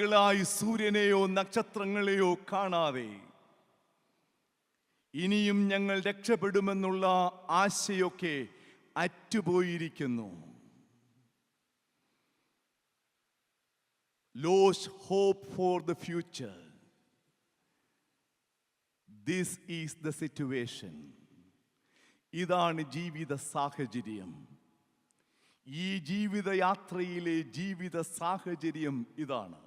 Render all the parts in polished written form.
നാളുകളായി സൂര്യനെയോ നക്ഷത്രങ്ങളെയോ കാണാതെ ഇനിയും ഞങ്ങൾ രക്ഷപ്പെടുമെന്നുള്ള ആശയൊക്കെ അറ്റുപോയിരിക്കുന്നു. Lost hope for the future. This is the situation. ഇതാണ് ജീവിത സാഹചര്യം. ഈ ജീവിതയാത്രയിലെ ജീവിത സാഹചര്യം ഇതാണ്.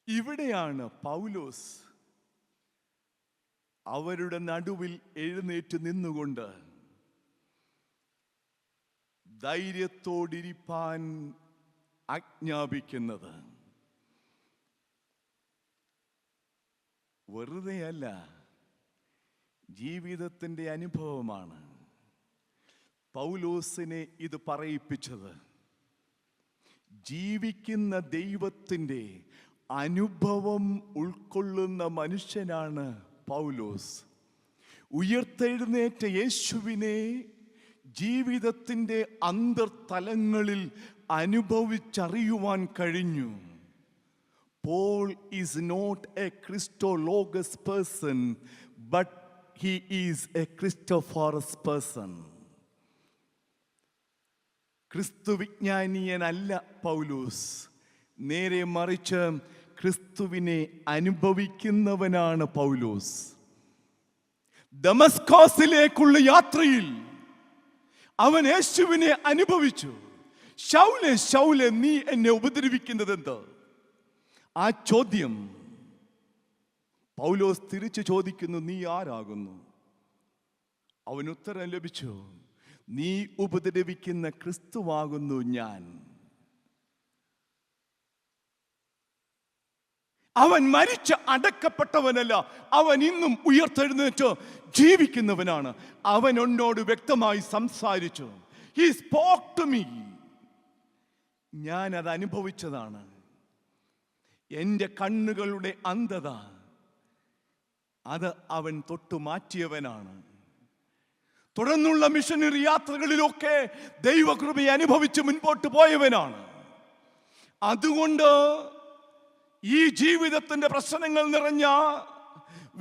ഇവിടെയാണ് പൗലോസ് അവരുടെ നടുവിൽ എഴുന്നേറ്റ് നിന്നുകൊണ്ട് ധൈര്യത്തോടിരിപ്പാൻ ആജ്ഞാപിക്കുന്നത്. വെറുതെയല്ല, ജീവിതത്തിൻ്റെ അനുഭവമാണ് പൗലോസിനെ ഇത് പറയിപ്പിച്ചത്. ജീവിക്കുന്ന ദൈവത്തിൻ്റെ അനുഭവം ഉൾക്കൊള്ളുന്ന മനുഷ്യനാണ് പൗലോസ്. ഉയർത്തെഴുന്നേറ്റ യേശുവിനെ ജീവിതത്തിൻ്റെ അന്തർതലങ്ങളിൽ അനുഭവിച്ചറിയുവാൻ കഴിഞ്ഞു. Paul is not a Christologos person, but he is a Christophorus person. ക്രിസ്തു വിജ്ഞാനീയനല്ല പൗലോസ്, നേരെ മറിച്ച് ക്രിസ്തുവിനെ അനുഭവിക്കുന്നവനാണ് പൗലോസ്. ദമസ്കോസിലേക്കുള്ള യാത്രയിൽ അവൻ യേശുവിനെ അനുഭവിച്ചു. ശൗലേ ശൗലേ, നീ എന്നെ ഉപദ്രവിക്കുന്നത് എന്ത്? ആ ചോദ്യം പൗലോസ് തിരിച്ചു ചോദിക്കുന്നു, നീ ആരാകുന്നു? അവൻ ഉത്തരം ലഭിച്ചു, നീ ഉപദ്രവിക്കുന്ന ക്രിസ്തുവാകുന്നു ഞാൻ. അവൻ മരിച്ച് അടക്കപ്പെട്ടവനല്ല, അവൻ ഇന്നും ഉയർത്തെഴുന്നേറ്റ് ജീവിക്കുന്നവനാണ്. അവൻ എന്നോട് വ്യക്തമായി സംസാരിച്ചു. He spoke to me. ഞാൻ അത് അനുഭവിച്ചതാണ്. എൻ്റെ കണ്ണുകളുടെ അന്ധത അത് അവൻ തൊട്ടു മാറ്റിയവനാണ്. തുടർന്നുള്ള മിഷനറി യാത്രകളിലൊക്കെ ദൈവകൃപയെ അനുഭവിച്ച് മുൻപോട്ട് പോയവനാണ്. അതുകൊണ്ട് ഈ ജീവിതത്തിൻ്റെ പ്രശ്നങ്ങൾ നിറഞ്ഞ,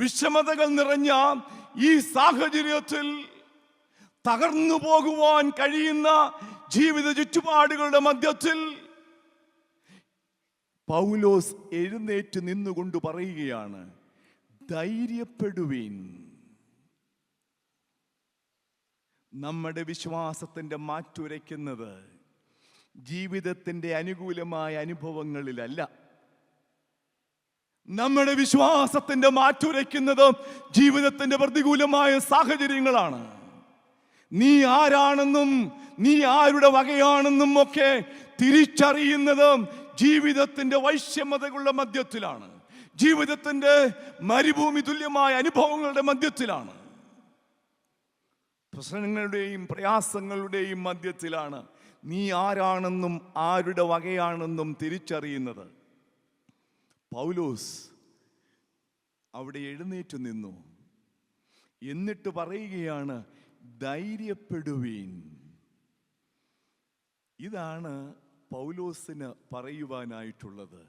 വിഷമതകൾ നിറഞ്ഞ ഈ സാഹചര്യത്തിൽ തകർന്നു പോകുവാൻ കഴിയുന്ന ജീവിത ചുറ്റുപാടുകളുടെ മധ്യത്തിൽ പൗലോസ് എഴുന്നേറ്റ് നിന്നുകൊണ്ട് പറയുകയാണ്, ധൈര്യപ്പെടുവീൻ. നമ്മുടെ വിശ്വാസത്തിൻ്റെ മാറ്റുരയ്ക്കുന്നത് ജീവിതത്തിൻ്റെ അനുകൂലമായ അനുഭവങ്ങളിലല്ല. നമ്മുടെ വിശ്വാസത്തിൻ്റെ മാറ്റുരയ്ക്കുന്നത് ജീവിതത്തിൻ്റെ പ്രതികൂലമായ സാഹചര്യങ്ങളാണ്. നീ ആരാണെന്നും നീ ആരുടെ വകയാണെന്നും ഒക്കെ തിരിച്ചറിയുന്നത് ജീവിതത്തിൻ്റെ വൈഷമ്യതകളുടെ മധ്യത്തിലാണ്, ജീവിതത്തിൻ്റെ മരുഭൂമി തുല്യമായ അനുഭവങ്ങളുടെ മധ്യത്തിലാണ്, പ്രശ്നങ്ങളുടെയും പ്രയാസങ്ങളുടെയും മധ്യത്തിലാണ് നീ ആരാണെന്നും ആരുടെ വകയാണെന്നും തിരിച്ചറിയുന്നത്. പൗലോസ് അവിടെ എഴുന്നേറ്റ് നിന്നു. എന്നിട്ട് പറയുകയാണ്, ധൈര്യപ്പെടുവീൻ. ഇതാണ് പൗലോസിന് പറയുവാനായിട്ടുള്ളത്.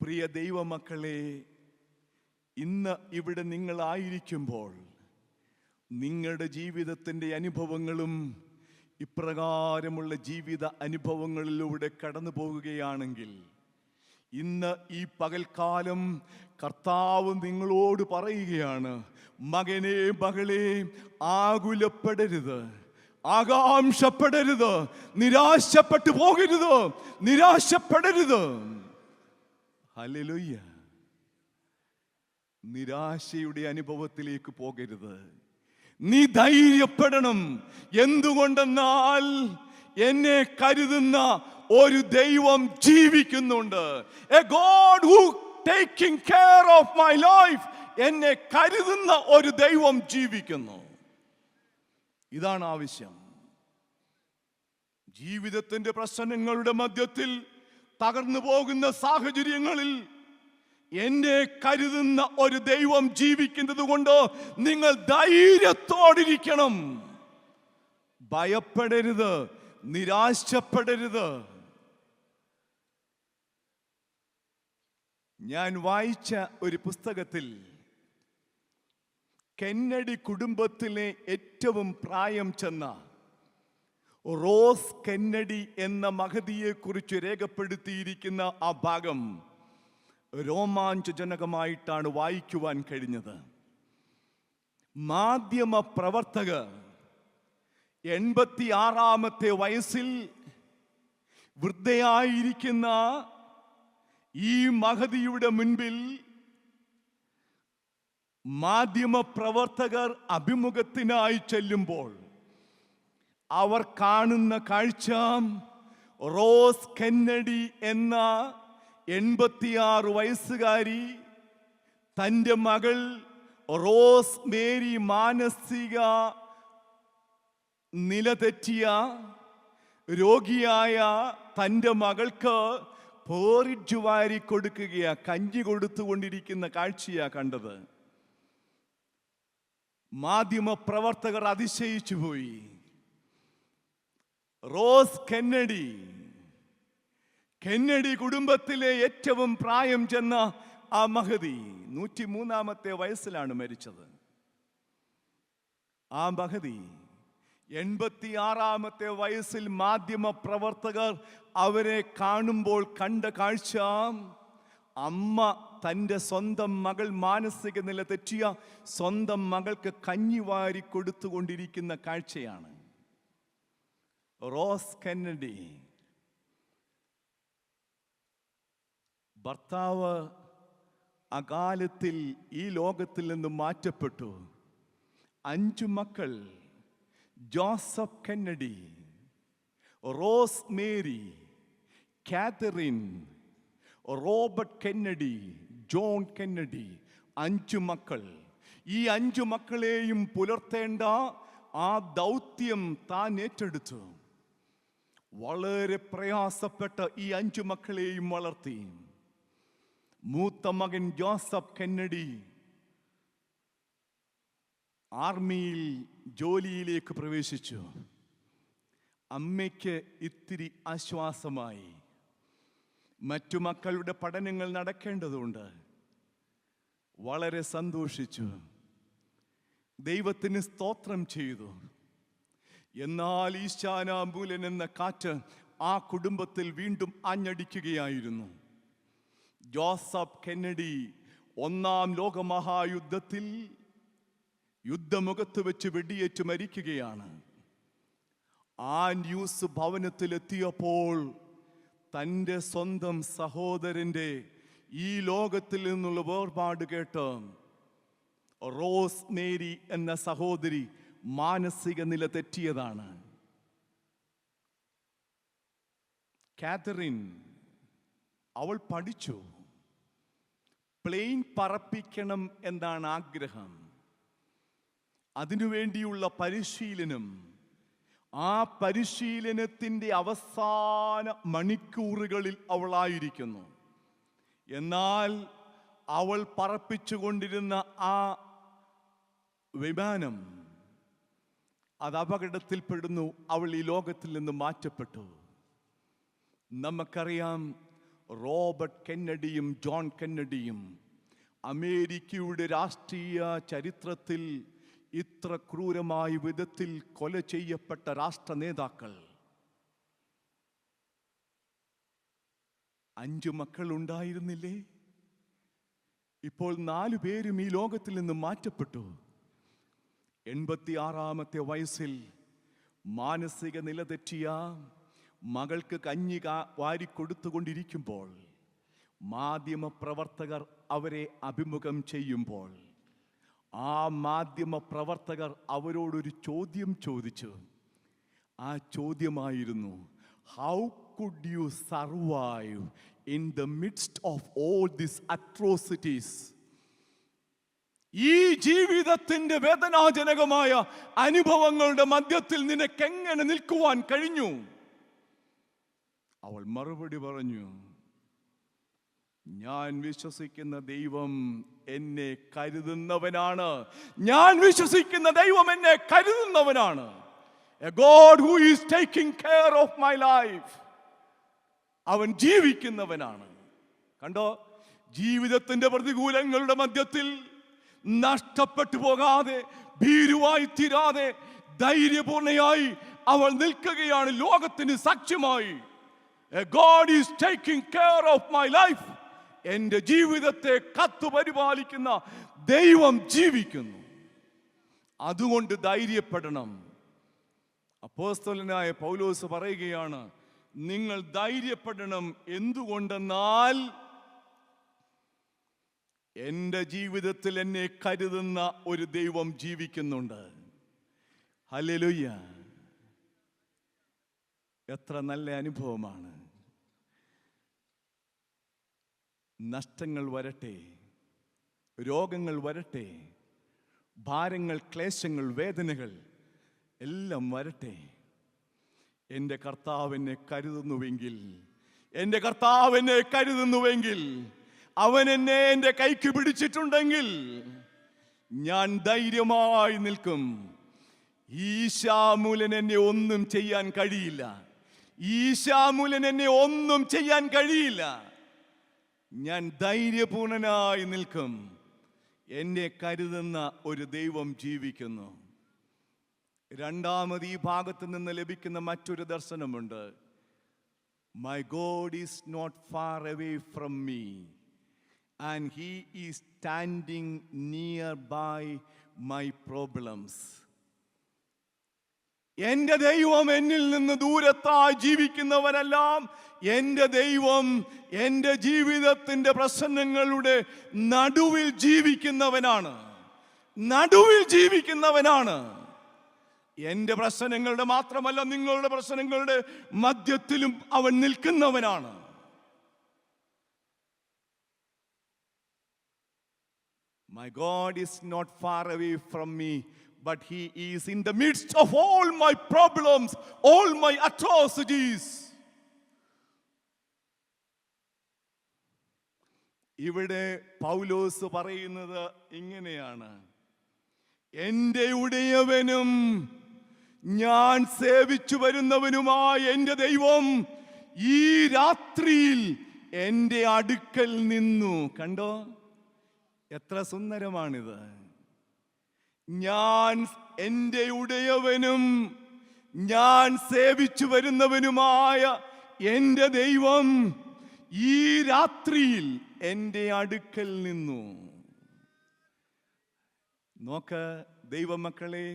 പ്രിയ ദൈവമക്കളെ, ഇന്ന് ഇവിടെ നിങ്ങളായിരിക്കുമ്പോൾ നിങ്ങളുടെ ജീവിതത്തിൻ്റെ അനുഭവങ്ങളും ഇപ്രകാരമുള്ള ജീവിത അനുഭവങ്ങളിലൂടെ കടന്നു പോകുകയാണെങ്കിൽ, ഇന്ന് ഈ പകൽക്കാലം കർത്താവ് നിങ്ങളോട് പറയുകയാണ്, മകനെ മകളെ, ആകുലപ്പെടരുത്, ആകാംക്ഷപ്പെടരുത്, നിരാശപ്പെട്ടു പോകരുത്, നിരാശപ്പെടരുത്. ഹല്ലേലൂയ. നിരാശയുടെ അനുഭവത്തിലേക്ക് പോകരുത്. നീ ധൈര്യപ്പെടണം. എന്തുകൊണ്ടെന്നാൽ എന്നെ കരുതുന്ന ഒരു ദൈവം ജീവിക്കുന്നുണ്ട്. A God who taking care of my life. എന്നെ കരുതുന്ന ഒരു ദൈവം ജീവിക്കുന്നു. ഇതാണ് ആവശ്യം. ജീവിതത്തിന്റെ പ്രശ്നങ്ങളുടെ മധ്യത്തിൽ തകർന്നു പോകുന്ന സാഹചര്യങ്ങളിൽ എന്നെ കരുതുന്ന ഒരു ദൈവം ജീവിക്കുന്നത് കൊണ്ട് നിങ്ങൾ ധൈര്യത്തോടിരിക്കണം. ഭയപ്പെടരുത്, നിരാശപ്പെടരുത്. ഞാൻ വായിച്ച ഒരു പുസ്തകത്തിൽ കെന്നഡി കുടുംബത്തിലെ ഏറ്റവും പ്രായം ചെന്ന റോസ് കെന്നഡി എന്ന മഹതിയെക്കുറിച്ച് രേഖപ്പെടുത്തിയിരിക്കുന്ന ആ ഭാഗം രോമാഞ്ചജനകമായിട്ടാണ് വായിക്കുവാൻ കഴിഞ്ഞത്. മാധ്യമ പ്രവർത്തകർ 86-ാമത്തെ വയസ്സിൽ വൃദ്ധയായിരിക്കുന്ന ഈ മഹതിയുടെ മുൻപിൽ മാധ്യമ പ്രവർത്തകർ അഭിമുഖത്തിനായി ചെല്ലുമ്പോൾ അവർ കാണുന്ന കാഴ്ച റോസ് കെന്നഡി എന്ന 86 വയസ്സുകാരി തൻ്റെ മകൾ റോസ് മേരി മാനസിക നിലതെറ്റിയ രോഗിയായ തൻ്റെ മകൾക്ക് പോറിറ്റ് വാരി കൊടുക്കുകയാ, കഞ്ഞി കൊടുത്തുകൊണ്ടിരിക്കുന്ന കാഴ്ചയാ കണ്ടത്. മാധ്യമ പ്രവർത്തകർ അതിശയിച്ചു പോയി. റോസ് കെന്നഡി കുടുംബത്തിലെ ഏറ്റവും പ്രായം ചെന്ന ആ മഹതി 103-ാമത്തെ വയസ്സിലാണ് മരിച്ചത്. ആ മഹതി 86-ാമത്തെ വയസ്സിൽ മാധ്യമ പ്രവർത്തകർ അവരെ കാണുമ്പോൾ കണ്ട കാഴ്ച, അമ്മ തൻ്റെ സ്വന്തം മകൾ മാനസിക നില തെറ്റിയ സ്വന്തം മകൾക്ക് കഞ്ഞി വാരി കൊടുത്തുകൊണ്ടിരിക്കുന്ന കാഴ്ചയാണ്. റോസ് കെന്നഡി ഭർത്താവ് അകാലത്തിൽ ഈ ലോകത്തിൽ നിന്ന് മാറ്റപ്പെട്ടു. 5 മക്കൾ: Joseph Kennedy, rose Mary, Catherine, Robert Kennedy, John Kennedy. 5 മക്കൾ. ഈ 5 മക്കളെയും പുലർത്തേണ്ട ആ ദൗത്യം താൻ ഏറ്റെടുത്തു. വളരെ പ്രയാസപ്പെട്ട ഈ 5 മക്കളെയും വളർത്തി. മൂത്ത മകൻ ജോസഫ് കെന്നഡി ആർമിയിൽ ജോലിയിലേക്ക് പ്രവേശിച്ചു. അമ്മയ്ക്ക് ഇത്തിരി ആശ്വാസമായി. മറ്റു മക്കളുടെ പഠനങ്ങൾ നടക്കേണ്ടതുണ്ട്. വളരെ സന്തോഷിച്ചു, ദൈവത്തിന് സ്തോത്രം ചെയ്തു. എന്നാൽ ഈശാനാമ്പൂലൻ എന്ന കാറ്റ് ആ കുടുംബത്തിൽ വീണ്ടും ആഞ്ഞടിക്കുകയായിരുന്നു. ജോസഫ് കെന്നഡി 1-ാം ലോകമഹായുദ്ധത്തിൽ യുദ്ധമുഖത്ത് വെച്ച് വെടിയേറ്റ് മരിക്കുകയാണ്. ആ ന്യൂസ് ഭവനത്തിലെത്തിയപ്പോൾ തൻ്റെ സ്വന്തം സഹോദരൻ്റെ ഈ ലോകത്തിൽ നിന്നുള്ള വേർപാട് കേട്ട് റോസ് മേരി എന്ന സഹോദരി മാനസിക നില തെറ്റിയതാണ്. കാതറിൻ, അവൾ പഠിച്ചു. പ്ലെയിൻ പറപ്പിക്കണം എന്നാണ് ആഗ്രഹം. അതിനുവേണ്ടിയുള്ള പരിശീലനം, ആ പരിശീലനത്തിൻ്റെ അവസാന മണിക്കൂറുകളിൽ അവളായിരിക്കുന്നു. എന്നാൽ അവൾ പറപ്പിച്ചുകൊണ്ടിരുന്ന ആ വിമാനം അത് അപകടത്തിൽപ്പെടുന്നു. അവൾ ഈ ലോകത്തിൽ നിന്ന് മാറ്റപ്പെട്ടു. നമുക്കറിയാം, റോബർട്ട് കെന്നഡിയും ജോൺ കെന്നഡിയും അമേരിക്കയുടെ രാഷ്ട്രീയ ചരിത്രത്തിൽ ഇത്ര ക്രൂരമായ വിധത്തിൽ കൊല ചെയ്യപ്പെട്ട രാഷ്ട്ര നേതാക്കൾ. 5 മക്കൾ ഉണ്ടായിരുന്നില്ലേ? ഇപ്പോൾ 4 പേരും ഈ ലോകത്തിൽ നിന്ന് മാറ്റപ്പെട്ടു. 86-ാമത്തെ വയസ്സിൽ മാനസിക നില തെറ്റിയ മകൾക്ക് കഞ്ഞി വാരിക്കൊടുത്തുകൊണ്ടിരിക്കുമ്പോൾ മാധ്യമ പ്രവർത്തകർ അവരെ അഭിമുഖം ചെയ്യുമ്പോൾ ആ മാധ്യമ പ്രവർത്തകർ അവരോടൊരു ചോദ്യം ചോദിച്ചു. ആ ചോദ്യമായിരുന്നു, how could you survive in the midst of all these atrocities? ഈ ജീവിതത്തിന്റെ വേദനാജനകമായ അനുഭവങ്ങളുടെ മധ്യത്തിൽ നിനക്കെങ്ങനെ നിൽക്കുവാൻ കഴിഞ്ഞു? അവൾ മറുപടി പറഞ്ഞു, ഞാൻ വിശ്വസിക്കുന്ന ദൈവം എന്നെ കരുതുന്നവനാണ്. ഞാൻ വിശ്വസിക്കുന്ന ദൈവം എന്നെ കരുതുന്നവനാണ്. A God who is taking care of my life. അവൻ ജീവിക്കുന്നവനാണ്. കണ്ടോ, ജീവിതത്തിന്റെ പ്രതികൂലങ്ങളുടെ മധ്യത്തിൽ നഷ്ടപ്പെട്ടു പോകാതെ, ഭീരുവായി തീരാതെ ധൈര്യപൂർണയായി അവൾ നിൽക്കുകയാണ് ലോകത്തിന് സാക്ഷ്യമായി. God is taking care of my life. എൻ്റെ ജീവിതത്തെ കാത്തു പരിപാലിക്കുന്ന ദൈവം ജീവിക്കുന്നു. അതുകൊണ്ട് ധൈര്യപ്പെടണം. അപ്പോസ്തലനായ പൗലോസ് പറയുകയാണ്, നിങ്ങൾ ധൈര്യപ്പെടണം. എന്തുകൊണ്ടെന്നാൽ എൻ്റെ ജീവിതത്തിൽ എന്നെ കരുതുന്ന ഒരു ദൈവം ജീവിക്കുന്നുണ്ട്. ഹല്ലേലൂയ! എത്ര നല്ല അനുഭവമാണ്. നഷ്ടങ്ങൾ വരട്ടെ, രോഗങ്ങൾ വരട്ടെ, ഭാരങ്ങൾ, ക്ലേശങ്ങൾ, വേദനകൾ എല്ലാം വരട്ടെ, എൻ്റെ കർത്താവ് എന്നെ കരുതുന്നുവെങ്കിൽ, എൻ്റെ കർത്താവ് എന്നെ കരുതുന്നുവെങ്കിൽ, അവൻ എന്നെ എൻ്റെ കൈക്ക് പിടിച്ചിട്ടുണ്ടെങ്കിൽ ഞാൻ ധൈര്യമായി നിൽക്കും. ഈശാമൂലൻ എന്നെ ഒന്നും ചെയ്യാൻ കഴിയില്ല. ഈശാമൂലൻ എന്നെ ഒന്നും ചെയ്യാൻ കഴിയില്ല. ഞാൻ ധൈര്യപൂർണനായി നിൽക്കും. എന്നെ കരുതുന്ന ഒരു ദൈവം ജീവിക്കുന്നു. രണ്ടാമത് ഈ ഭാഗത്ത് നിന്ന് ലഭിക്കുന്ന മറ്റൊരു ദർശനമുണ്ട്. My God is not far away from me, and He is standing nearby my problems. എൻ്റെ ദൈവം എന്നിൽ നിന്ന് ദൂരത്തായി ജീവിക്കുന്നവരെല്ലാം, എൻ്റെ ദൈവം എൻ്റെ ജീവിതത്തിൻ്റെ പ്രശ്നങ്ങളുടെ നടുവിൽ ജീവിക്കുന്നവനാണ്. നടുവിൽ ജീവിക്കുന്നവനാണ്. എൻ്റെ പ്രശ്നങ്ങളുടെ മാത്രമല്ല, നിങ്ങളുടെ പ്രശ്നങ്ങളുടെ മധ്യത്തിലും അവൻ നിൽക്കുന്നവനാണ്. My God is not far away from me, but He is in the midst of all my problems, all my atrocities. ഇവിടെ പൗലോസ് പറയുന്നത് ഇങ്ങനെയാണ്: എൻ്റെ ഉടയവനും ഞാൻ സേവിച്ചു വരുന്നവനുമായ എൻ്റെ ദൈവം ഈ രാത്രിയിൽ എൻ്റെ അടുക്കൽ നിന്നു. കണ്ടോ, എത്ര സുന്ദരമാണിത്. ഞാൻ, എൻ്റെ ഉടയവനും ഞാൻ സേവിച്ചു വരുന്നവനുമായ എൻ്റെ ദൈവം ഈ രാത്രിയിൽ എൻ്റെ അടുക്കൽ നിന്നു. നോക്ക് ദൈവമക്കളെ,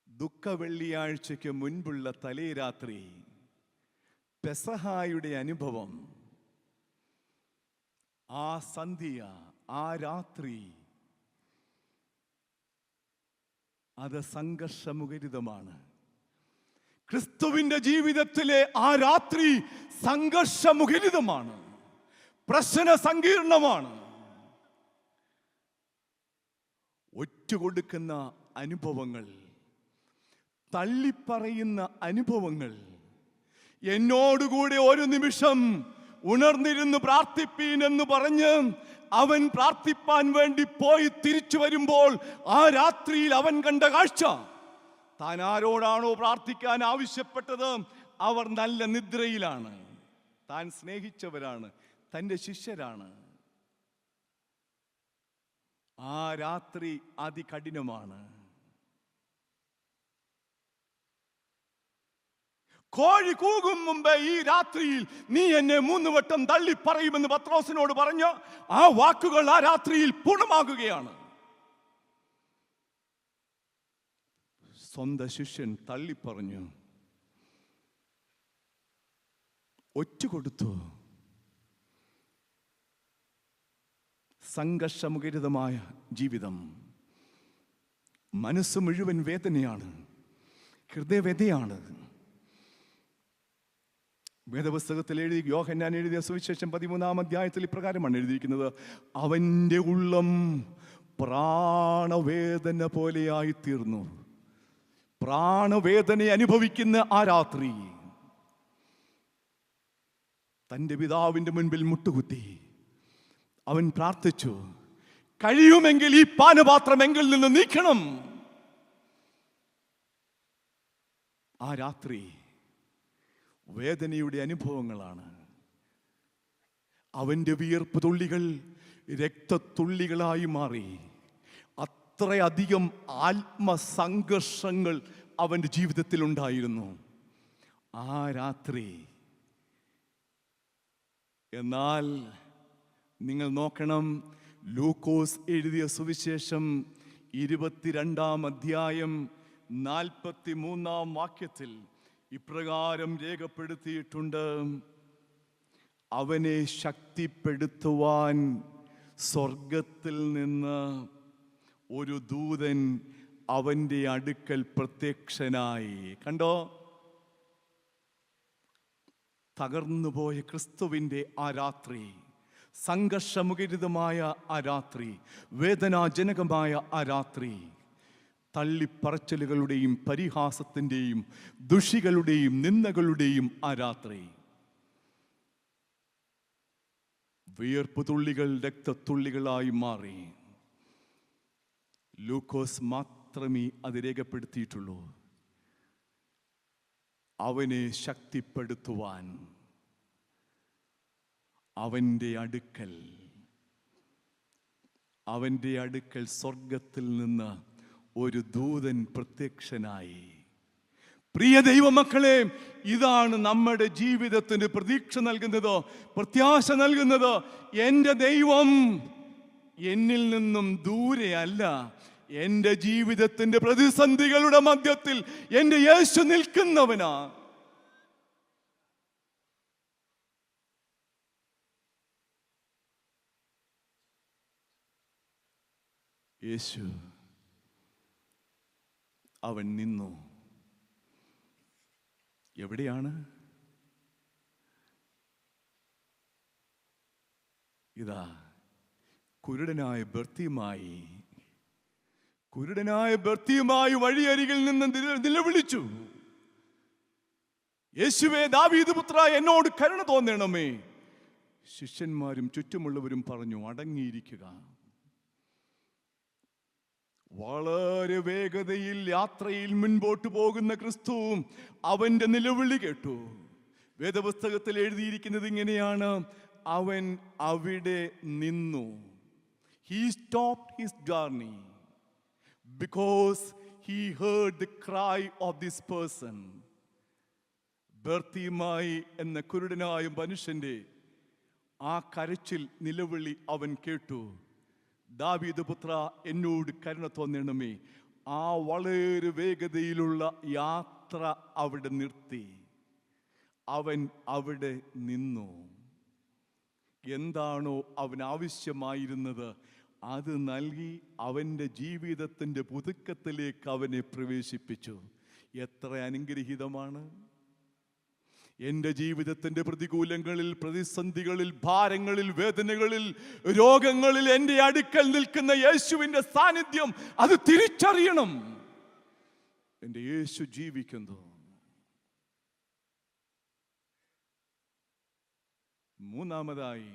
ദുഃഖ വെള്ളിയാഴ്ചയ്ക്ക് മുൻപുള്ള തലേ രാത്രി, പെസഹായുടെ അനുഭവം, ആ സന്ധ്യ, ആ രാത്രി, അത് സംഘർഷമുഖരിതമാണ്. ക്രിസ്തുവിന്റെ ജീവിതത്തിലെ ആ രാത്രി സംഘർഷമുഖരിതമാണ്, പ്രശ്ന സങ്കീർണമാണ്. ഒറ്റുകൊടുക്കുന്ന അനുഭവങ്ങൾ, തള്ളിപ്പറയുന്ന അനുഭവങ്ങൾ. എന്നോടുകൂടെ ഒരു നിമിഷം ഉണർന്നിരുന്ന് പ്രാർത്ഥിപ്പീൻ എന്ന് പറഞ്ഞ് അവൻ പ്രാർത്ഥിപ്പാൻ വേണ്ടി പോയി തിരിച്ചു വരുമ്പോൾ ആ രാത്രിയിൽ അവൻ കണ്ട കാഴ്ച, താൻ ആരോടാണോ പ്രാർത്ഥിക്കാൻ ആവശ്യപ്പെട്ടത് അവർ നല്ല നിദ്രയിലാണ്. താൻ സ്നേഹിച്ചവരാണ്, തൻ്റെ ശിഷ്യരാണ്. ആ രാത്രി അതികഠിനമാണ്. കോഴി കൂകും മുമ്പേ ഈ രാത്രിയിൽ നീ എന്നെ 3 വട്ടം തള്ളി പറയുമെന്ന് പത്രോസിനോട് പറഞ്ഞ് ആ വാക്കുകൾ ആ രാത്രിയിൽ പൂർണ്ണമാകുകയാണ്. സ്വന്തം ശിഷ്യൻ തള്ളിപ്പറഞ്ഞു, ഒറ്റുകൊടുത്തു. സംഘർഷമുഖരിതമായ ജീവിതം, മനസ്സ് മുഴുവൻ വേദനയാണ്, ഹൃദയവേദനയാണ്. വേദപുസ്തകത്തിൽ എഴുതി, യോഹന്നാൻ എഴുതിയ സുവിശേഷം 13-ാം അധ്യായത്തിൽ ഇപ്രകാരമാണ് എഴുതിയിരിക്കുന്നത്: അവൻ്റെ ഉള്ളം പ്രാണവേദന പോലെയായി തീർന്നു. പ്രാണവേദന അനുഭവിക്കുന്ന ആ രാത്രി തൻ്റെ പിതാവിൻ്റെ മുൻപിൽ മുട്ടുകുത്തി അവൻ പ്രാർത്ഥിച്ചു, കഴിയുമെങ്കിൽ ഈ പാനപാത്രം എങ്കിൽ നിന്ന് നീക്കണം. ആ രാത്രി വേദനയുടെ അനുഭവങ്ങളാണ്. അവൻ്റെ വിയർപ്പ് തുള്ളികൾ രക്തത്തുള്ളികളായി മാറി. അത്രയധികം ആത്മസംഘർഷങ്ങൾ അവൻ്റെ ജീവിതത്തിലുണ്ടായിരുന്നു ആ രാത്രി. എന്നാൽ നിങ്ങൾ നോക്കണം, ലൂക്കോസ് എഴുതിയ സുവിശേഷം 22-ാം അധ്യായം 43-ാം വാക്യത്തിൽ ഇപ്രകാരം രേഖപ്പെടുത്തിയിട്ടുണ്ട്: അവനെ ശക്തിപ്പെടുത്തുവാൻ സ്വർഗത്തിൽ നിന്ന് ഒരു ദൂതൻ അവൻ്റെ അടുക്കൽ പ്രത്യക്ഷനായി. കണ്ടോ, തകർന്നുപോയ ക്രിസ്തുവിൻ്റെ ആ രാത്രി, സംഘർഷമുഖരിതമായ ആ രാത്രി, വേദനാജനകമായ ആ രാത്രി, തള്ളിപ്പറച്ചിലുകളുടെയും പരിഹാസത്തിൻ്റെയും ദുഷികളുടെയും നിന്ദകളുടെയും ആ രാത്രി, വിയർപ്പ് തുള്ളികൾ രക്തത്തുള്ളികളായി മാറി. ലൂക്കോസ് മാത്രമേ അത് രേഖപ്പെടുത്തിയിട്ടുള്ളൂ. അവനെ ശക്തിപ്പെടുത്തുവാൻ അവൻ്റെ അടുക്കൽ സ്വർഗത്തിൽ നിന്ന് ഒരു ദൂതൻ പ്രത്യക്ഷനായി. പ്രിയ ദൈവമക്കളെ, ഇതാണ് നമ്മുടെ ജീവിതത്തിന് പ്രതീക്ഷ നൽകുന്നത്, പ്രത്യാശ നൽകുന്നത്. എൻ്റെ ദൈവം എന്നിൽ നിന്നും ദൂരെയല്ല. എൻ്റെ ജീവിതത്തിൻ്റെ പ്രതിസന്ധികളുടെ മധ്യത്തിൽ എൻ്റെ യേശു നിൽക്കുന്നവനാ. യേശു അവൻ നിന്നു. എവിടെയാണ്? ഇതാ കുരുടനായ ബർത്തിയുമായി വഴിയരികിൽ നിന്ന് നിലവിളിച്ചു: യേശുവേ, ദാവീദ് പുത്ര, എന്നോട് കരുണ തോന്നണമേ. ശിഷ്യന്മാരും ചുറ്റുമുള്ളവരും പറഞ്ഞു, അടങ്ങിയിരിക്കുക. വളരെ വേഗതയിൽ യാത്രയിൽ മുൻപോട്ട് പോകുന്ന ക്രിസ്തുവും അവന്റെ നിലവിളി കേട്ടു. വേദപുസ്തകത്തിൽ എഴുതിയിരിക്കുന്നത് ഇങ്ങനെയാണ്: അവൻ അവിടെ നിന്നു. He stopped his journey because he heard the cry of this person. Bartimaeus എന്ന കുരുടനായ മനുഷ്യന്റെ ആ കരച്ചിൽ, നിലവിളി അവൻ കേട്ടു. ദാവീദ് പുത്ര, എന്നോട് കരുണ തോന്നണമേ. ആ വളരെ വേഗതയിലുള്ള യാത്ര അവിടെ നിർത്തി അവൻ അവിടെ നിന്നു. എന്താണോ അവൻ ആവശ്യമായിരുന്നത് അത് നൽകി അവൻ്റെ ജീവിതത്തിൻ്റെ പുതുക്കത്തിലേക്ക് അവനെ പ്രവേശിപ്പിച്ചു. എത്ര അനുഗ്രഹീതമാണ്! എൻ്റെ ജീവിതത്തിൻ്റെ പ്രതികൂലങ്ങളിൽ, പ്രതിസന്ധികളിൽ, ഭാരങ്ങളിൽ, വേദനകളിൽ, രോഗങ്ങളിൽ എൻ്റെ അടുക്കൽ നിൽക്കുന്ന യേശുവിൻ്റെ സാന്നിധ്യം അത് തിരിച്ചറിയണം. എൻ്റെ യേശു ജീവിക്കുന്നു. മൂന്നാമതായി,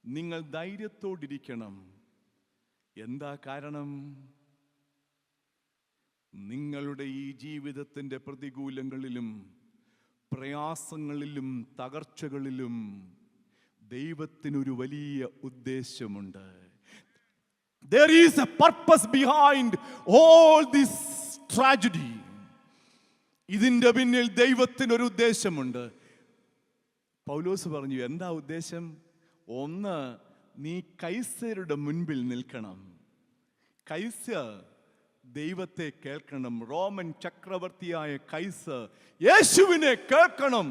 നിങ്ങൾ ധൈര്യത്തോടിരിക്കണം. എന്താ കാരണം? നിങ്ങളുടെ ഈ ജീവിതത്തിൻ്റെ പ്രതികൂലങ്ങളിലും പ്രയാസങ്ങളിലും തകർച്ചകളിലും ദൈവത്തിനൊരു വലിയ ഉദ്ദേശമുണ്ട്. There is a purpose behind all this tragedy. ഇതിൻ്റെ പിന്നിൽ ദൈവത്തിനൊരു ഉദ്ദേശമുണ്ട്. പൗലോസ് പറഞ്ഞു, എന്താ ഉദ്ദേശം? ഒന്ന്, നീ കൈസരുടെ മുൻപിൽ നിൽക്കണം. കൈസർ ദൈവത്തെ കേൾക്കണം. റോമൻ ചക്രവർത്തിയായ കൈസർ യേശുവിനെ കേൾക്കണം.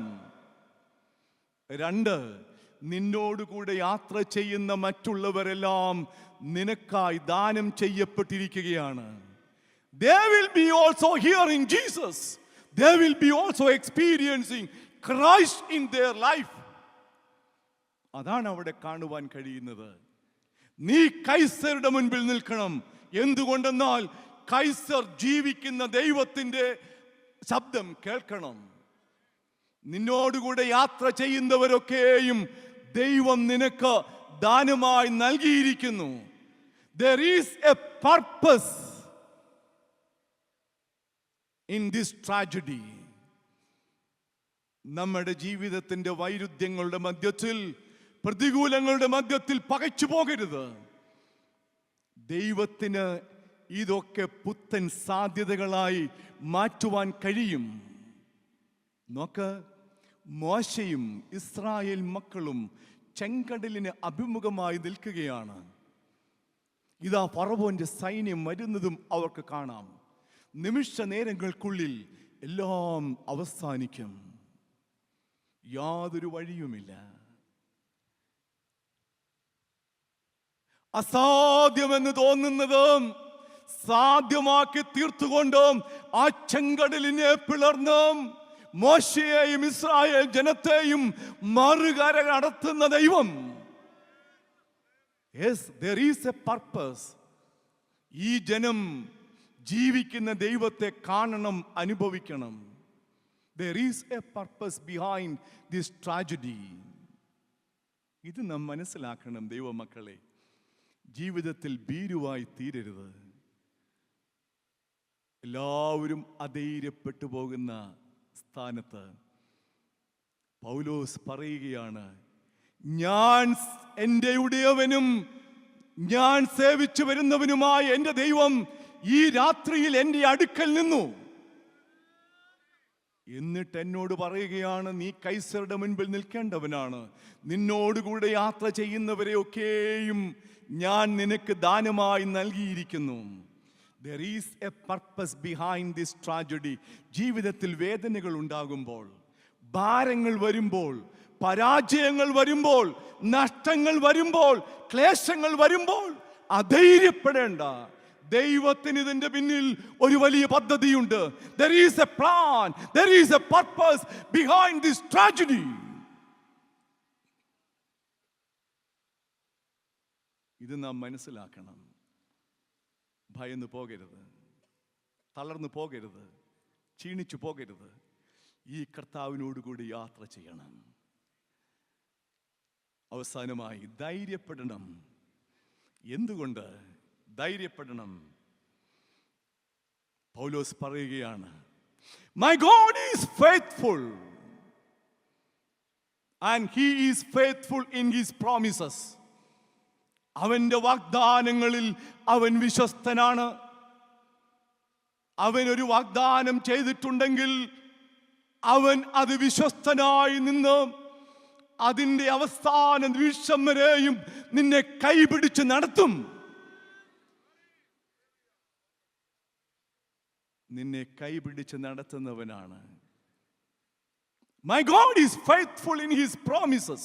രണ്ട്, നിന്നോടുകൂടെ യാത്ര ചെയ്യുന്ന മറ്റുള്ളവരെല്ലാം നിനക്കായി ദാനം ചെയ്യപ്പെട്ടിരിക്കുകയാണ്. They will be also hearing Jesus. They will be also experiencing Christ in their life. അതാണ് അവിടെ കാണുവാൻ കഴിയുന്നത്. നീ കൈസറുടെ മുൻപിൽ നിൽക്കണം. എന്തുകൊണ്ടെന്നാൽ കൈസർ ജീവിക്കുന്ന ദൈവത്തിന്റെ ശബ്ദം കേൾക്കണം. നിന്നോടുകൂടെ യാത്ര ചെയ്യുന്നവരൊക്കെയും ദൈവം നിനക്ക് ദാനമായി നൽകിയിരിക്കുന്നു. There is a purpose in this tragedy. നമ്മുടെ ജീവിതത്തിന്റെ വൈരുദ്ധ്യങ്ങളുടെ മധ്യത്തിൽ, പ്രതികൂലങ്ങളുടെ മധ്യത്തിൽ പകച്ചു പോകരുത്. ദൈവത്തിന് ഇതൊക്കെ പുത്തൻ സാധ്യതകളായി മാറ്റുവാൻ കഴിയും. നോക്ക്, മോശയും ഇസ്രായേൽ മക്കളും ചെങ്കടലിന് അഭിമുഖമായി നിൽക്കുകയാണ്. ഇതാ ഫറവോന്റെ സൈന്യം വരുന്നതും അവർക്ക് കാണാം. നിമിഷ നേരങ്ങൾക്കുള്ളിൽ എല്ലാം അവസാനിക്കും. യാതൊരു വഴിയുമില്ല. അസാധ്യമെന്ന് തോന്നുന്നതും സാധ്യമാക്കി തീർത്തുകൊണ്ടും ആ ചെങ്കടലിനെ പിളർന്നും മോശയെയും ഇസ്രായേൽ ജനത്തെയും മറുകര നടത്തുന്ന ദൈവം. Yes, there is a purpose. ഈ ജനം ജീവിക്കുന്ന ദൈവത്തെ കാണണം, അനുഭവിക്കണം. There is a purpose behind this tragedy. ഇത് നാം മനസ്സിലാക്കണം ദൈവമക്കളെ. ജീവിതത്തിൽ ഭീരുവായി തീരരുത്. എല്ലാവരും അധൈര്യപ്പെട്ടു പോകുന്ന സ്ഥാനത്ത് പൗലോസ് പറയുകയാണ്, ഞാൻ എൻ്റെ ഉടയവനും ഞാൻ സേവിച്ചു വരുന്നവനുമായ എൻ്റെ ദൈവം ഈ രാത്രിയിൽ എൻ്റെ അടുക്കൽ നിന്നു. എന്നിട്ട് എന്നോട് പറയുകയാണ്, നീ കൈസറുടെ മുൻപിൽ നിൽക്കേണ്ടവനാണ്. നിന്നോടുകൂടെ യാത്ര ചെയ്യുന്നവരെയൊക്കെയും ഞാൻ നിനക്ക് ദാനമായി നൽകിയിരിക്കുന്നു. There is a purpose behind this tragedy. ജീവിതത്തിൽ വേദനകൾ ഉണ്ടാകുമ്പോൾ, ഭാരങ്ങൾ വരുമ്പോൾ, പരാജയങ്ങൾ വരുമ്പോൾ, നഷ്ടങ്ങൾ വരുമ്പോൾ, ക്ലേശങ്ങൾ വരുമ്പോൾ അധൈര്യപ്പെടേണ്ട. ദൈവത്തിന് ഇതിന്റെ പിന്നിൽ ഒരു വലിയ പദ്ധതിയുണ്ട്. There is a plan, there is a purpose behind this tragedy. ഇത് നാം മനസ്സിലാക്കണം. ഭയന്ന് പോകരുത്, തളർന്നു പോകരുത്, ക്ഷീണിച്ചു പോകരുത്. ഈ കർത്താവിനോടുകൂടി യാത്ര ചെയ്യണം. അവസാനമായി ധൈര്യപ്പെടണം. എന്തുകൊണ്ട് ധൈര്യപ്പെടണം? പൗലോസ് പറയുകയാണ്, My God is faithful and he is faithful in his promises. അവന്റെ വാഗ്ദാനങ്ങളിൽ അവൻ വിശ്വസ്തനാണ്. അവൻ ഒരു വാഗ്ദാനം ചെയ്തിട്ടുണ്ടെങ്കിൽ അവൻ അത് വിശ്വസ്തനായി നിന്ന് അതിൻ്റെ അവസാന നിമിഷം വരെയും നിന്നെ കൈപിടിച്ച് നടത്തും. നിന്നെ കൈപിടിച്ച് നടത്തുന്നവനാണ്. My God is faithful in his promises.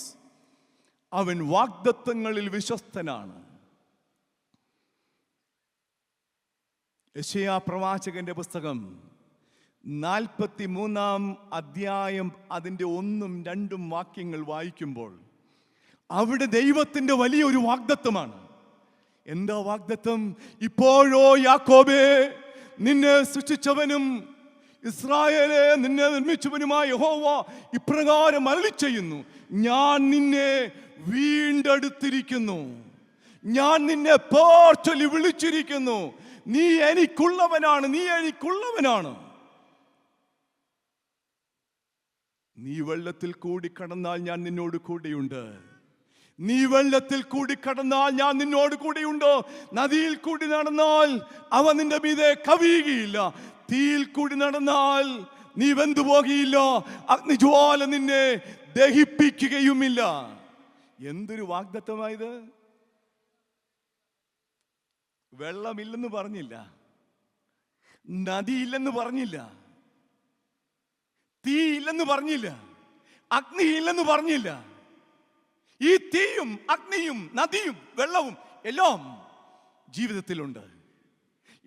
അവൻ വാഗ്ദത്തങ്ങളിൽ വിശ്വസ്തനാണ്. യെശയ്യാ പ്രവാചകന്റെ പുസ്തകം 43-ാം അധ്യായം അതിൻ്റെ 1-2 വാക്യങ്ങൾ വായിക്കുമ്പോൾ അവിടെ ദൈവത്തിൻ്റെ വലിയൊരു വാഗ്ദത്തമാണ്. എന്താ വാഗ്ദത്തം? ഇപ്പോഴോ യാക്കോബേ, നിന്നെ സൃഷ്ടിച്ചവനും ഇസ്രായേലെ നിന്നെ നിർമ്മിച്ചവനുമായ യഹോവ ഇപ്രകാരം അരുളിച്ചെയ്യുന്നു, ഞാൻ നിന്നെ വീണ്ടെടുത്തിരിക്കുന്നു, ഞാൻ നിന്നെ പേർ ചൊല്ലി വിളിച്ചിരിക്കുന്നു, നീ എനിക്കുള്ളവനാണ്, നീ എനിക്കുള്ളവനാണ്. നീ വെള്ളത്തിൽ കൂടി കടന്നാൽ ഞാൻ നിന്നോട് കൂടെയുണ്ട്. നീ വെള്ളത്തിൽ കൂടി കടന്നാൽ ഞാൻ നിന്നോട് കൂടെയുണ്ട്. നദിയിൽ കൂടി നടന്നാൽ അവ നിന്റെ മീതെ കവിയുകയില്ല. തീയിൽ കൂടി നടന്നാൽ നീ വെന്തുപോകയില്ല. അഗ്നിജ്വാല നിന്നെ ദഹിപ്പിക്കുകയുമില്ല. എന്തൊരു വാഗ്ദത്തമായത്! വെള്ളമില്ലെന്ന് പറഞ്ഞില്ല, നദിയില്ലെന്ന് പറഞ്ഞില്ല, തീയില്ലെന്ന് പറഞ്ഞില്ല, അഗ്നിയില്ലെന്ന് പറഞ്ഞില്ല. ഈ തീയും അഗ്നിയും നദിയും വെള്ളവും എല്ലാം ജീവിതത്തിലുണ്ട്.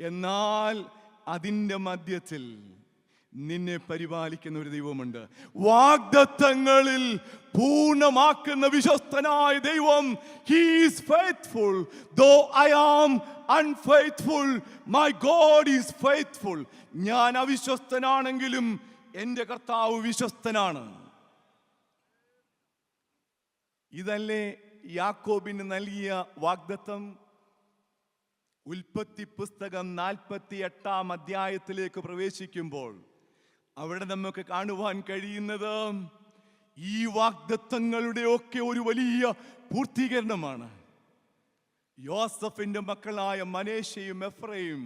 എന്നാൽ അതിൻ്റെ മധ്യത്തിൽ നിന്നെ പരിപാലിക്കുന്ന ഒരു ദൈവമുണ്ട്. വാഗ്ദത്തങ്ങളിൽ പൂർണ്ണമാക്കുന്ന വിശ്വസ്തനായ ദൈവം. He is faithful though I am unfaithful. My God is faithful. ഞാൻ അവിശ്വസ്തനാണെങ്കിലും എൻ്റെ കർത്താവ് വിശ്വസ്തനാണ്. ഇതല്ലേ യാക്കോബിന് നൽകിയ വാഗ്ദത്തം? ഉൽപ്പത്തി പുസ്തകം 48-ാം അധ്യായത്തിലേക്ക് പ്രവേശിക്കുമ്പോൾ അവിടെ നമുക്ക് കാണുവാൻ കഴിയുന്നത് ഈ വാഗ്ദത്തങ്ങളുടെ ഒക്കെ ഒരു വലിയ പൂർത്തീകരണമാണ്. യോസഫിന്റെ മക്കളായ മനേശയും എഫ്രയും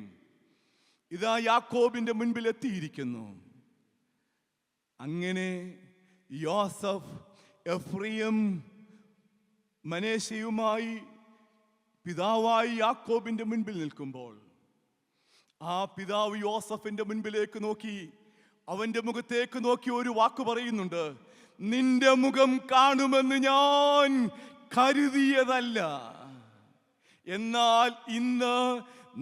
ഇതാ യാക്കോബിന്റെ മുൻപിൽ എത്തിയിരിക്കുന്നു. അങ്ങനെ യോസഫ് എഫ്രയും മനേശയുമായി പിതാവായി യാക്കോബിന്റെ മുൻപിൽ നിൽക്കുമ്പോൾ ആ പിതാവ് യോസഫിന്റെ മുൻപിലേക്ക് നോക്കി, അവന്റെ മുഖത്തേക്ക് നോക്കി ഒരു വാക്ക് പറയുന്നുണ്ട്: നിന്റെ മുഖം കാണുമെന്ന് ഞാൻ കരുതിയതല്ല, എന്നാൽ ഇന്ന്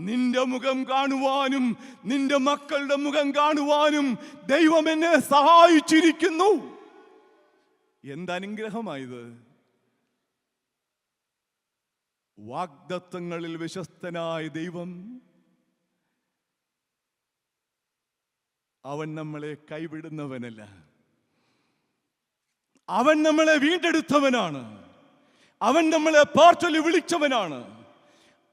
നിന്റെ മുഖം കാണുവാനും നിന്റെ മക്കളുടെ മുഖം കാണുവാനും ദൈവം എന്നെ സഹായിച്ചിരിക്കുന്നു. എന്തനുഗ്രഹമായത്! വാഗ്ദത്തങ്ങളിൽ വിശ്വസ്തനായ ദൈവം, അവൻ നമ്മളെ കൈവിടുന്നവനല്ല. അവൻ നമ്മളെ വീണ്ടെടുത്തവനാണ്. അവൻ നമ്മളെ പാർച്ചലി വിളിച്ചവനാണ്.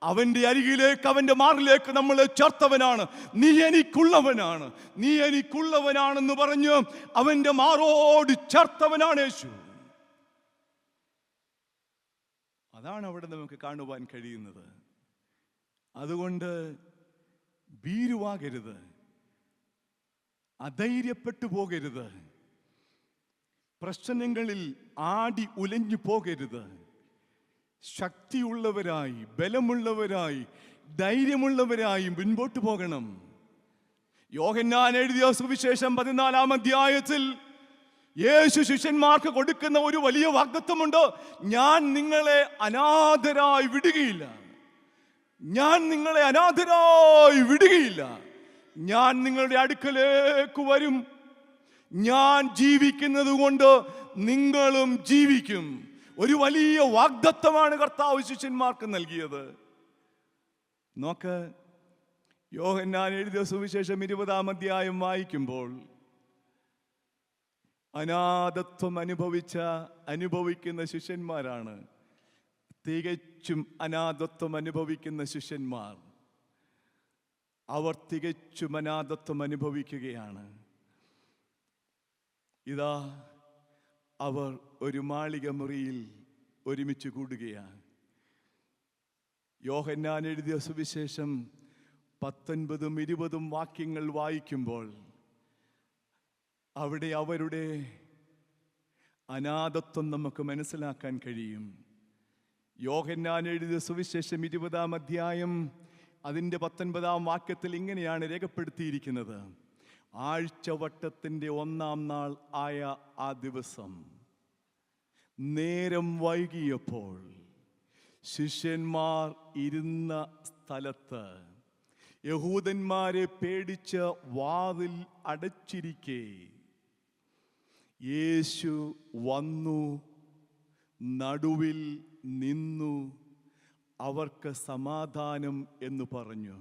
അവന്റെ അരികിലേക്ക്, അവന്റെ മാറിലേക്ക് നമ്മളെ ചേർത്തവനാണ്. നീ എനിക്കുള്ളവനാണ്, നീ എനിക്കുള്ളവനാണെന്ന് പറഞ്ഞ് അവന്റെ മാറോട് ചേർത്തവനാണ് യേശു. അതാണ് അവിടെ നമുക്ക് കാണുവാൻ കഴിയുന്നത്. അതുകൊണ്ട് ഭീരുവാകരുത്, അധൈര്യപ്പെട്ടു പോകരുത്, പ്രശ്നങ്ങളിൽ ആടി ഉലഞ്ഞു പോകരുത്. ശക്തിയുള്ളവരായി, ബലമുള്ളവരായി, ധൈര്യമുള്ളവരായി മുൻപോട്ട് പോകണം. യോഹന്നാൻ എഴുതിയ സുവിശേഷം 14-ാം അധ്യായത്തിൽ യേശു ശിഷ്യന്മാർക്ക് കൊടുക്കുന്ന ഒരു വലിയ വാഗ്ദത്തമുണ്ട്: ഞാൻ നിങ്ങളെ അനാഥരായി വിടുകയില്ല, ഞാൻ നിങ്ങളെ അനാഥരായി വിടുകയില്ല, ഞാൻ നിങ്ങളുടെ അടുക്കലേക്ക് വരും, ഞാൻ ജീവിക്കുന്നത് കൊണ്ട് നിങ്ങളും ജീവിക്കും. ഒരു വലിയ വാഗ്ദത്തമാണ് കർത്താവ് ശിഷ്യന്മാർക്ക് നൽകിയത്. നോക്ക്, യോഹന്നാൻ എഴുതിയ സുവിശേഷം 20-ാം അധ്യായം വായിക്കുമ്പോൾ അനാഥത്വം അനുഭവിക്കുന്ന ശിഷ്യന്മാരാണ്, തികച്ചും അനാഥത്വം അനുഭവിക്കുന്ന ശിഷ്യന്മാർ. അവർ തികച്ചും അനാഥത്വം അനുഭവിക്കുകയാണ്. ഇതാ അവർ ഒരു മാളിക മുറിയിൽ ഒരുമിച്ച് കൂടുകയാണ്. യോഹന്നാൻ എഴുതിയ സുവിശേഷം 19-ഉം 20-ഉം വാക്യങ്ങൾ വായിക്കുമ്പോൾ അവിടെ അവരുടെ അനാഥത്വം നമുക്ക് മനസ്സിലാക്കാൻ കഴിയും. യോഹന്നാൻ എഴുതിയ സുവിശേഷം 20-ാം അധ്യായം അതിൻ്റെ 19-ാം വാക്യത്തിൽ ഇങ്ങനെയാണ് രേഖപ്പെടുത്തിയിരിക്കുന്നത്: ആഴ്ചവട്ടത്തിൻ്റെ 1-ാം നാൾ ആയ ആ ദിവസം നേരം വൈകിയപ്പോൾ ശിഷ്യന്മാർ ഇരുന്ന സ്ഥലത്ത് യഹൂദന്മാരെ പേടിച്ച് വാതിൽ അടച്ചിരിക്കെ യേശു വന്നു, നടുവിൽ നിന്നു, അവർക്ക് സമാധാനം എന്ന് പറഞ്ഞു.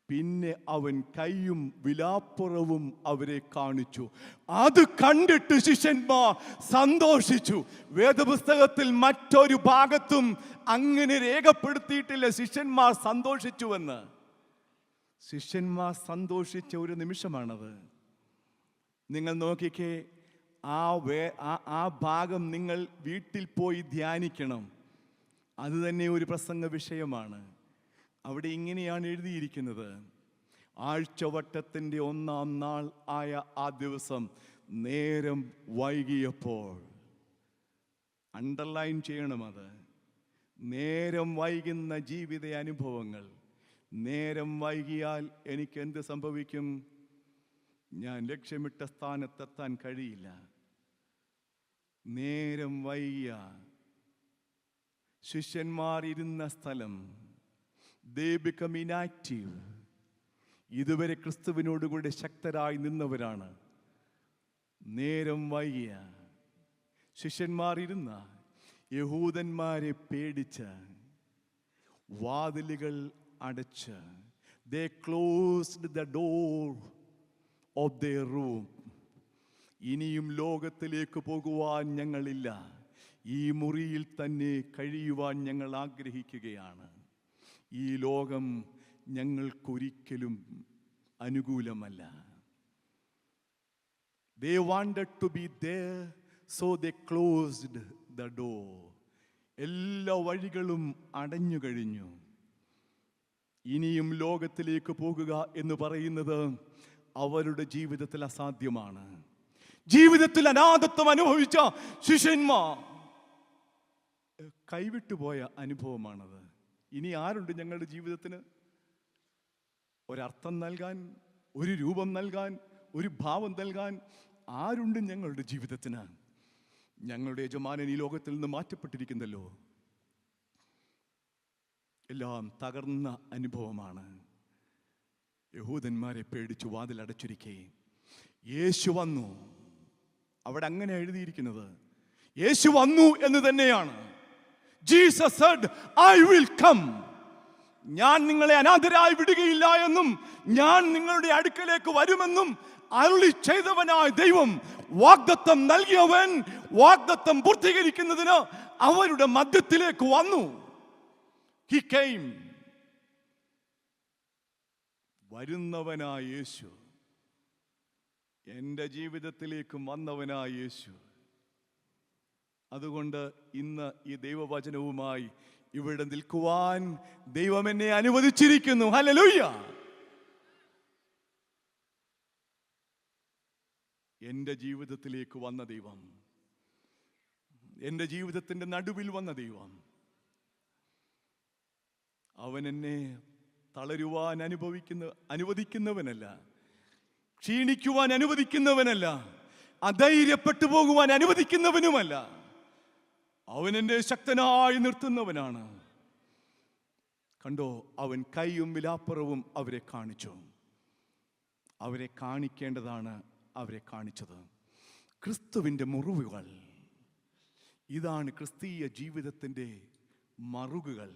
പിന്നെ അവൻ കൈയും വിലാപ്പുറവും അവരെ കാണിച്ചു. അത് കണ്ടിട്ട് ശിഷ്യന്മാർ സന്തോഷിച്ചു. വേദപുസ്തകത്തിൽ മറ്റൊരു ഭാഗത്തും അങ്ങനെ രേഖപ്പെടുത്തിയിട്ടില്ല ശിഷ്യന്മാർ സന്തോഷിച്ചുവെന്ന്. ശിഷ്യന്മാർ സന്തോഷിച്ച ഒരു നിമിഷമാണത്. നിങ്ങൾ നോക്കിക്കേ, ആ ഭാഗം നിങ്ങൾ വീട്ടിൽ പോയി ധ്യാനിക്കണം. അത് തന്നെ ഒരു പ്രസംഗ വിഷയമാണ്. അവിടെ ഇങ്ങനെയാണ് എഴുതിയിരിക്കുന്നത്: ആഴ്ചവട്ടത്തിൻ്റെ 1-ാം നാൾ ആയ ആ ദിവസം നേരം വൈകിയപ്പോൾ. അണ്ടർലൈൻ ചെയ്യണം അത്. നേരം വൈകുന്ന ജീവിത അനുഭവങ്ങൾ. നേരം വൈകിയാൽ എനിക്ക് എന്ത് സംഭവിക്കും? ഞാൻ ലക്ഷ്യമിട്ട സ്ഥാനത്തെത്താൻ കഴിയില്ല. നേരം വൈകിയ ശിഷ്യന്മാർ ഇരുന്ന സ്ഥലം, they become inactive. ഇതുവരെ ക്രിസ്തുവിനോടുകൂടെ ശക്തരായി നിന്നവരാണ്. നേരം വൈകിയ ശിഷ്യന്മാർ ഇരുന്ന യഹൂദന്മാരെ പേടിച്ച് വാതിലുകൾ അടച്ച് they closed the door of their room. ഇനിയും ലോകത്തിലേക്ക് പോകുവാൻ ഞങ്ങളില്ല, ഈ മുറിയിൽ തന്നെ കഴിയുവാൻ ഞങ്ങൾ ആഗ്രഹിക്കുകയാണ്. ഈ ലോകം ഞങ്ങൾക്കൊരിക്കലും അനുകൂലമല്ല. They wanted to be there So they closed the door. എല്ലാ വഴികളും അടഞ്ഞു കഴിഞ്ഞു. ഇനിയും ലോകത്തിലേക്ക് പോകുക എന്ന് പറയുന്നത് അവരുടെ ജീവിതത്തിൽ അസാധ്യമാണ്. ജീവിതത്തിൽ അനാഥത്വം അനുഭവിച്ച ശിഷ്യന്മാർ കൈവിട്ടുപോയ അനുഭവമാണത്. ഇനി ആരുണ്ട് ഞങ്ങളുടെ ജീവിതത്തിന് ഒരർത്ഥം നൽകാൻ, ഒരു രൂപം നൽകാൻ, ഒരു ഭാവം നൽകാൻ? ആരുണ്ട് ഞങ്ങളുടെ ജീവിതത്തിന്? ഞങ്ങളുടെ യജമാനൻ ഈ ലോകത്തിൽ നിന്ന് മാറ്റപ്പെട്ടിരിക്കുന്നല്ലോ. എല്ലാം തകർന്ന അനുഭവമാണ്. യഹൂദന്മാരെ പേടിച്ചു വാതിലടച്ചിരിക്കെ യേശു വന്നു. അവിടെ അങ്ങനെ എഴുതിയിരിക്കുന്നത്. യേശു വന്നു എന്ന് തന്നെയാണ്. Jesus said, I will come. ഞാൻ നിങ്ങളെ അനാഥരായി വിടുകയില്ല എന്നും ഞാൻ നിങ്ങളുടെ അടുക്കലേക്ക് വരുമെന്നും അരുളി ചെയ്തവനായ ദൈവം, വാഗ്ദത്തം നൽകിയവൻ, വാഗ്ദത്തം പൂർത്തീകരിക്കുന്നതിന് അവരുടെ മധ്യത്തിലേക്ക് വന്നു. He came. വരുന്നവനായ യേശു, എൻ്റെ ജീവിതത്തിലേക്കും വന്നവനായ യേശു. അതുകൊണ്ട് ഇന്ന് ഈ ദൈവവചനവുമായി ഇവിടെ നിൽക്കുവാൻ ദൈവം എന്നെ അനുവദിച്ചിരിക്കുന്നു. ഹല്ലേലൂയ. എൻ്റെ ജീവിതത്തിലേക്ക് വന്ന ദൈവം, എൻ്റെ ജീവിതത്തിൻ്റെ നടുവിൽ വന്ന ദൈവം, അവൻ എന്നെ തളരുവാൻ അനുവദിക്കുന്നവനല്ല, ക്ഷീണിക്കുവാൻ അനുവദിക്കുന്നവനല്ല, അധൈര്യപ്പെട്ടു പോകുവാൻ അനുവദിക്കുന്നവനുമല്ല. അവൻ എന്നെ ശക്തനായി നിർത്തുന്നവനാണ്. കണ്ടോ, അവൻ കൈയും വിലാപ്പുറവും അവരെ കാണിച്ചു. അവരെ കാണിക്കേണ്ടതാണ് അവരെ കാണിച്ചത്. ക്രിസ്തുവിൻ്റെ മുറിവുകൾ, ഇതാണ് ക്രിസ്തീയ ജീവിതത്തിൻ്റെ മറുകുകൾ.